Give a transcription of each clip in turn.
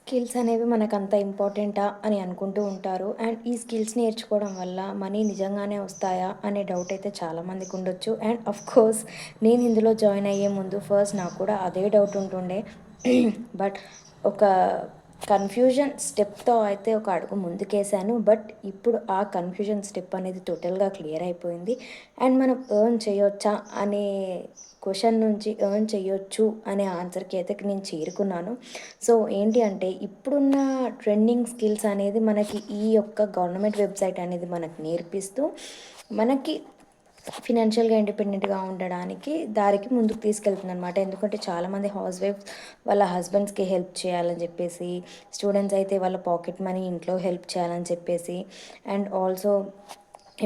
Skills అనేవి మనకంత ఇంపార్టెంటా అని అనుకుంటూ ఉంటారు. అండ్ ఈ స్కిల్స్ నేర్చుకోవడం వల్ల మనీ నిజంగానే వస్తాయా అనే డౌట్ అయితే చాలామందికి ఉండొచ్చు. అండ్ కోర్స్ నేను ఇందులో జాయిన్ అయ్యే ముందు ఫస్ట్ నాకు కూడా అదే డౌట్ ఉంటుండే. బట్ ఒక కన్‌ఫ్యూజన్ స్టెప్‌తో అయితే ఒక అడుగు ముందుకేసాను. బట్ ఇప్పుడు ఆ కన్‌ఫ్యూజన్ స్టెప్ అనేది టోటల్‌గా క్లియర్ అయిపోయింది. అండ్ మనం ఎర్న్ చేయొచ్చా అనే క్వెషన్ నుంచి ఎర్న్ చేయొచ్చు అనే ఆన్సర్‌కి అయితే నేను చేరుకున్నాను. సో, ఏంటి అంటే ఇప్పుడున్న ట్రెండింగ్ స్కిల్స్ అనేది మనకి ఈ యొక్క గవర్నమెంట్ వెబ్‌సైట్ అనేది మనకు నేర్పిస్తూ, మనకి ఫినాన్షియల్‌గా ఇండిపెండెంట్‌గా ఉండడానికి దారికి ముందుకు తీసుకెళ్తుందనమాట. ఎందుకంటే చాలామంది హౌస్ వైఫ్స్ వాళ్ళ హస్బెండ్స్‌కి హెల్ప్ చేయాలని చెప్పేసి, స్టూడెంట్స్ అయితే వాళ్ళ పాకెట్ మనీ ఇంట్లో హెల్ప్ చేయాలని చెప్పేసి, అండ్ ఆల్సో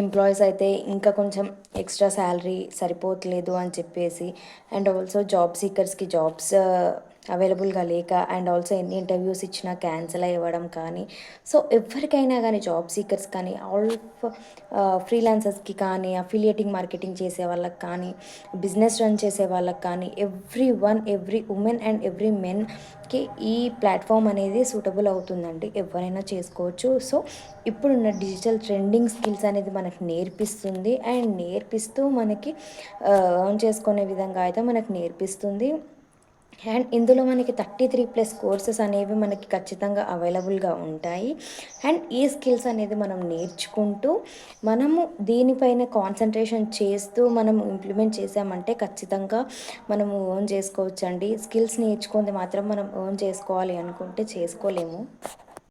ఎంప్లాయీస్ అయితే ఇంకా కొంచెం ఎక్స్ట్రా శాలరీ సరిపోవట్లేదు అని చెప్పేసి, అండ్ ఆల్సో జాబ్ సీకర్స్‌కి జాబ్స్ అవైలబుల్‌గా లేక, అండ్ ఆల్సో ఎన్ని ఇంటర్వ్యూస్ ఇచ్చినా క్యాన్సిల్ అవ్వడం కానీ, సో ఎవరికైనా గానీ జాబ్ సీకర్స్ కానీ, ఫ్రీలాన్సర్స్‌కి కానీ, అఫిలియేటింగ్ మార్కెటింగ్ చేసే వాళ్ళకి కానీ, బిజినెస్ రన్ చేసే వాళ్ళకి కానీ, ఎవ్రీ ఉమెన్ అండ్ ఎవ్రీ మెన్‌కి ఈ ప్లాట్‌ఫామ్ అనేది సూటబుల్ అవుతుందండి. ఎవరైనా చేసుకోవచ్చు. సో, ఇప్పుడున్న డిజిటల్ ట్రెండింగ్ స్కిల్స్ అనేది మనకు నేర్పిస్తుంది. అండ్ నేర్పిస్తూ మనకి ఎర్న్ చేసుకునే విధంగా అయితే మనకు నేర్పిస్తుంది. అండ్ ఇందులో మనకి 33+ కోర్సెస్ అనేవి మనకి ఖచ్చితంగా అవైలబుల్‌గా ఉంటాయి. అండ్ ఈ స్కిల్స్ అనేది మనం నేర్చుకుంటూ, మనము దీనిపైన కాన్సంట్రేషన్ చేస్తూ మనం ఇంప్లిమెంట్ చేశామంటే ఖచ్చితంగా మనము ఎర్న్ చేసుకోవచ్చండి. స్కిల్స్ నేర్చుకుంది మాత్రం మనం ఎర్న్ చేసుకోవాలి అనుకుంటే చేసుకోలేము.